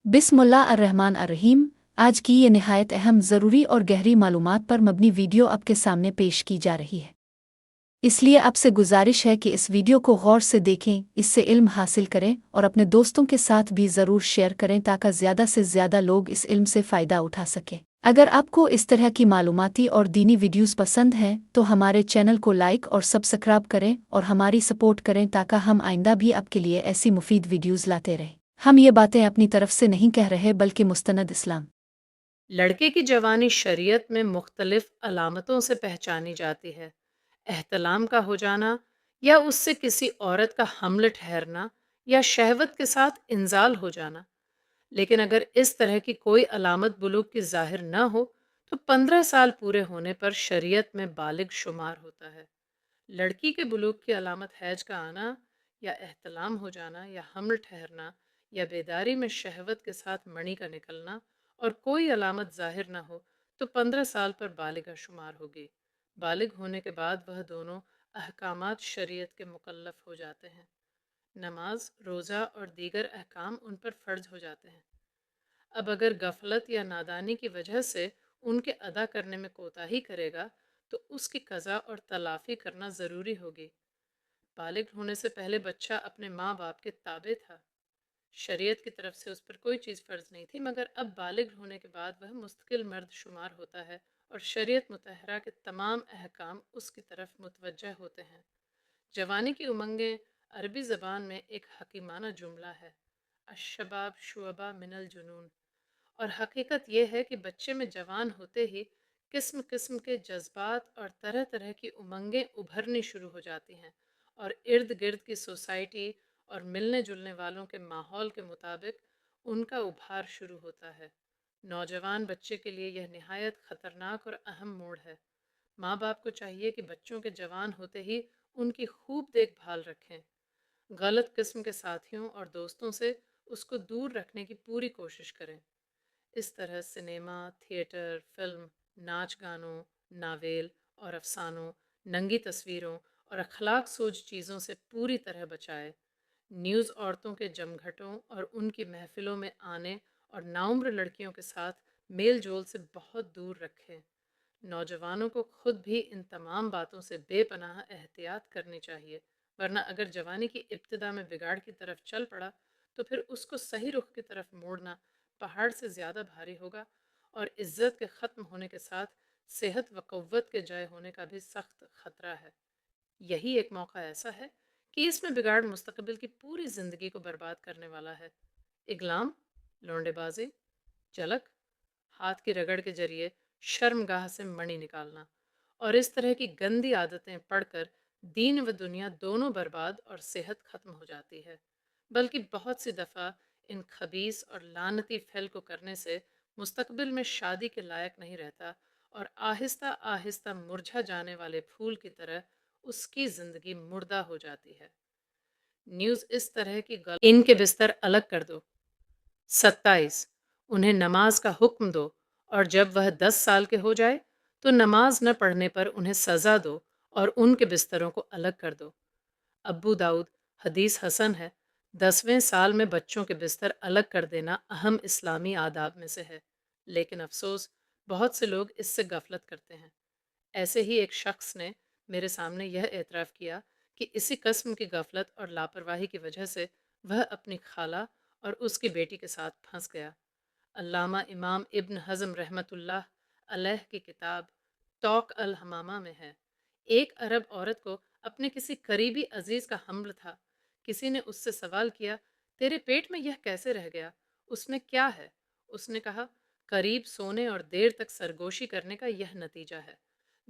बिस्मिल्लाहिर्रहमानिर्रहीम। आज की ये निहायत अहम, ज़रूरी और गहरी मालूमात पर मबनी वीडियो आपके सामने पेश की जा रही है। इसलिए आपसे गुजारिश है कि इस वीडियो को गौर से देखें, इससे इल्म हासिल करें और अपने दोस्तों के साथ भी ज़रूर शेयर करें ताकि ज़्यादा से ज़्यादा लोग इस इल्म से फ़ायदा उठा सकें। अगर आपको इस तरह की मालूमाती और दीनी वीडियोस पसंद हैं तो हमारे चैनल को लाइक और सब्सक्राइब करें और हमारी सपोर्ट करें ताकि हम आइंदा भी आपके लिए ऐसी मुफीद वीडियोस लाते रहें। हम ये बातें अपनी तरफ से नहीं कह रहे बल्कि मुस्तनद इस्लाम। लड़के की जवानी शरीयत में मुख्तलिफ अलामतों से पहचानी जाती है। एहतलाम का हो जाना या उससे किसी औरत का हमल ठहरना या शहवत के साथ इंजाल हो जाना। लेकिन अगर इस तरह की कोई अलामत बुलूग की जाहिर न हो तो 15 साल पूरे होने पर शरीयत में बालिग शुमार होता है। लड़की के बुलूग की अलामत हैज का आना या एहतलाम हो जाना या हमल ठहरना या बेदारी में शहवत के साथ मणि का निकलना और कोई अलामत जाहिर न हो तो 15 साल पर बालिगा शुमार होगी। बालिग होने के बाद वह दोनों अहकामात शरीयत के मुकल्लफ हो जाते हैं। नमाज, रोज़ा और दीगर अहकाम उन पर फ़र्ज हो जाते हैं। अब अगर गफलत या नादानी की वजह से उनके अदा करने में कोताही करेगा तो उसकी कज़ा और तलाफ़ी करना ज़रूरी होगी। बालिग होने से पहले बच्चा अपने माँ बाप के ताबे था। शरीयत की तरफ से उस पर कोई चीज़ फ़र्ज नहीं थी, मगर अब बालिग होने के बाद वह मुस्तकिल मर्द शुमार होता है और शरीयत मुतहरा के तमाम अहकाम उसकी तरफ मुतवज्जह होते हैं। जवानी की उमंगें अरबी ज़बान में एक हकीमाना जुमला है, अशबाब शुअबा मिनल जुनून। और हकीकत यह है कि बच्चे में जवान होते ही किस्म किस्म के जज्बात और तरह तरह की उमंगें उभरनी शुरू हो जाती हैं और इर्द गिर्द की सोसाइटी और मिलने जुलने वालों के माहौल के मुताबिक उनका उभार शुरू होता है। नौजवान बच्चे के लिए यह निहायत ख़तरनाक और अहम मोड़ है। माँ बाप को चाहिए कि बच्चों के जवान होते ही उनकी खूब देखभाल रखें, गलत किस्म के साथियों और दोस्तों से उसको दूर रखने की पूरी कोशिश करें। इस तरह सिनेमा, थिएटर, फिल्म, नाच गानों, नावेल और अफसानों, नंगी तस्वीरों और अखलाक सोच चीज़ों से पूरी तरह बचाए। न्यूज़ औरतों के जमघटों और उनकी महफिलों में आने और नाउम्र लड़कियों के साथ मेल जोल से बहुत दूर रखें। नौजवानों को खुद भी इन तमाम बातों से बेपनाह एहतियात करनी चाहिए, वरना अगर जवानी की इब्तिदा में बिगाड़ की तरफ चल पड़ा तो फिर उसको सही रुख की तरफ मोड़ना पहाड़ से ज़्यादा भारी होगा और इज्जत के ख़त्म होने के साथ सेहत व क़ुव्वत के जाय होने का भी सख्त ख़तरा है। यही एक मौका ऐसा है कि इसमें बिगाड़ मुस्तकबिल की पूरी ज़िंदगी को बर्बाद करने वाला है। इगलाम, लौंडेबाजी, झलक, हाथ की रगड़ के जरिए शर्मगाह से मणि निकालना और इस तरह की गंदी आदतें पढ़कर दीन व दुनिया दोनों बर्बाद और सेहत खत्म हो जाती है। बल्कि बहुत सी दफ़ा इन खबीस और लानती फ़ैल को करने से मुस्तकबिल में शादी के लायक नहीं रहता और आहिस्ता आहिस्ता मुरझा जाने वाले फूल की तरह उसकी ज़िंदगी मुर्दा हो जाती है। न्यूज़ इस तरह की इनके बिस्तर अलग कर दो। 27, उन्हें नमाज का हुक्म दो और जब वह 10 साल के हो जाए तो नमाज न पढ़ने पर उन्हें सज़ा दो और उनके बिस्तरों को अलग कर दो। अब्बू दाऊद, हदीस हसन है। 10वें साल में बच्चों के बिस्तर अलग कर देना अहम इस्लामी आदाब में से है, लेकिन अफसोस बहुत से लोग इससे गफलत करते हैं। ऐसे ही एक शख्स ने मेरे सामने यह एतराफ़ किया कि इसी कस्म की गफलत और लापरवाही की वजह से वह अपनी खाला और उसकी बेटी के साथ फंस गया। अल्लामा इमाम इब्न हज़म रहमतुल्लाह अलैह की किताब तौक अल हमामा में है। एक अरब औरत को अपने किसी करीबी अजीज़ का हमल था। किसी ने उससे सवाल किया, तेरे पेट में यह कैसे रह गया? उसमें क्या है? उसने कहा, करीब सोने और देर तक सरगोशी करने का यह नतीजा है।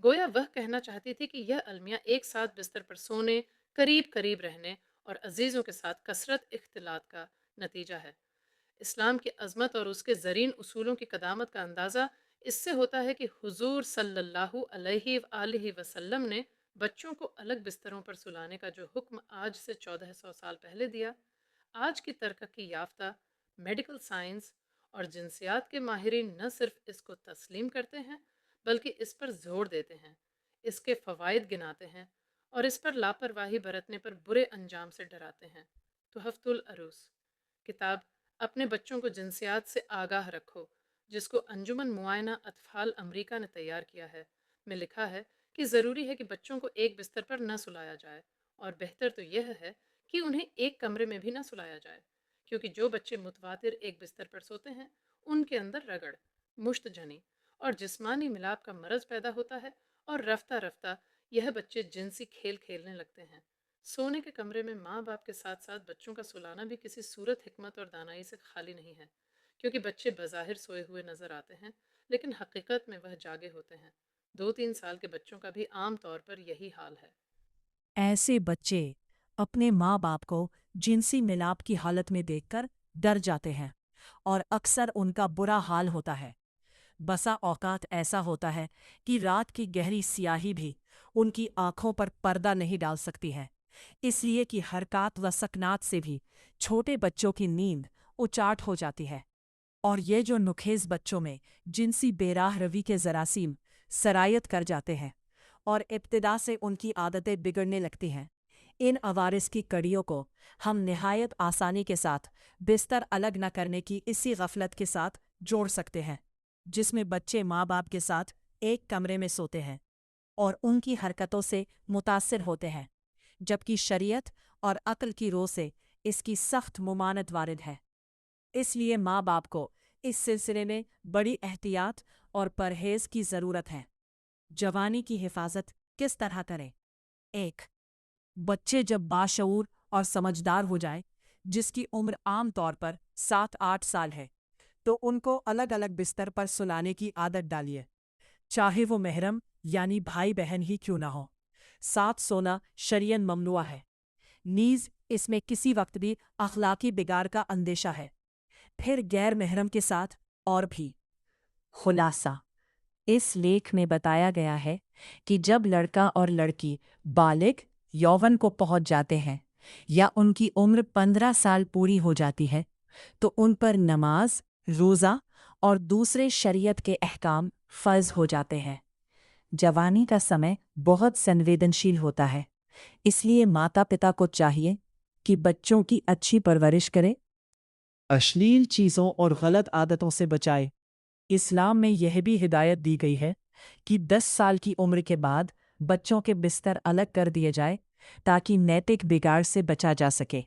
गोया वह कहना चाहती थी कि यह अलमिया एक साथ बिस्तर पर सोने, करीब करीब रहने और अजीज़ों के साथ कसरत इख्तिलात का नतीजा है। इस्लाम की अज़मत और उसके ज़रीन उसूलों की कदामत का अंदाज़ा इससे होता है कि हुजूर सल्लल्लाहु अलैहि आलिहि वसल्लम ने बच्चों को अलग बिस्तरों पर सुलाने का जो हुक्म आज से 1400 साल पहले दिया, आज की तरक्की याफ्ता मेडिकल साइंस और जिनसियात के माहिरीन न सिर्फ इसको तस्लीम करते हैं बल्कि इस पर जोर देते हैं, इसके फ़वाइद गिनाते हैं और इस पर लापरवाही बरतने पर बुरे अंजाम से डराते हैं। तुहफ़तुल अरूस, किताब اپنے بچوں کو جنسیات سے آگاہ رکھو، جس کو انجمن معائنہ اطفال امریکہ نے تیار کیا ہے، میں لکھا ہے کہ ضروری ہے کہ بچوں کو ایک بستر پر نہ سلایا جائے، اور بہتر تو یہ ہے کہ انہیں ایک کمرے میں بھی نہ سلایا جائے، کیونکہ جو بچے متواتر ایک بستر پر سوتے ہیں ان کے اندر رگڑ، مشت جنی اور جسمانی ملاپ کا مرض پیدا ہوتا ہے، اور رفتہ رفتہ یہ بچے جنسی کھیل کھیلنے لگتے ہیں۔ سونے کے کمرے میں ماں باپ کے ساتھ ساتھ بچوں کا سلانا بھی کسی صورت حکمت اور دانائی سے خالی نہیں ہے، کیونکہ بچے بظاہر سوئے ہوئے نظر آتے ہیں لیکن حقیقت میں وہ جاگے ہوتے ہیں۔ 2-3 سال کے بچوں کا بھی عام طور پر یہی حال ہے۔ ایسے بچے اپنے ماں باپ کو جنسی ملاپ کی حالت میں دیکھ کر ڈر جاتے ہیں اور اکثر ان کا برا حال ہوتا ہے۔ بسا اوقات ایسا ہوتا ہے کہ رات کی گہری سیاہی بھی ان کی آنکھوں پر پردہ نہیں ڈال سکتی ہے، اس لیے کہ حرکات و سکنات سے بھی چھوٹے بچوں کی نیند اچاٹ ہو جاتی ہے، اور یہ جو نخیز بچوں میں جنسی بے راہ روی کے جراثیم سرایت کر جاتے ہیں اور ابتدا سے ان کی عادتیں بگڑنے لگتی ہیں، ان عوارض کی کڑیوں کو ہم نہایت آسانی کے ساتھ بستر الگ نہ کرنے کی اسی غفلت کے ساتھ جوڑ سکتے ہیں، جس میں بچے ماں باپ کے ساتھ ایک کمرے میں سوتے ہیں اور ان کی حرکتوں سے متاثر ہوتے ہیں، جبکہ شریعت اور عقل کی رو سے اس کی سخت ممانعت وارد ہے۔ اس لیے ماں باپ کو اس سلسلے میں بڑی احتیاط اور پرہیز کی ضرورت ہے۔ جوانی کی حفاظت کس طرح کریں؟ 1. بچے جب باشعور اور سمجھدار ہو جائیں، جس کی عمر عام طور پر 7-8 سال ہے، تو ان کو الگ الگ بستر پر سلانے کی عادت ڈالیے، چاہے وہ محرم یعنی بھائی بہن ہی کیوں نہ ہو۔ ساتھ سونا شرعاً ممنوع ہے، نیز اس میں کسی وقت بھی اخلاقی بگاڑ کا اندیشہ ہے۔ پھر غیر محرم کے ساتھ اور بھی۔ خلاصہ اس لیکھ میں بتایا گیا ہے کہ جب لڑکا اور لڑکی بالغ یوون کو پہنچ جاتے ہیں یا ان کی عمر 15 سال پوری ہو جاتی ہے تو ان پر نماز، روزہ اور دوسرے شریعت کے احکام فرض ہو جاتے ہیں۔ جوانی کا سمے بہت سنویدنشیل ہوتا ہے، اس لیے ماتا پتا کو چاہیے کہ بچوں کی اچھی پرورش کرے، اشلیل چیزوں اور غلط عادتوں سے بچائے۔ اسلام میں یہ بھی ہدایت دی گئی ہے کہ 10 سال کی عمر کے بعد بچوں کے بستر الگ کر دیے جائے تاکہ نیتک بگاڑ سے بچا جا سکے۔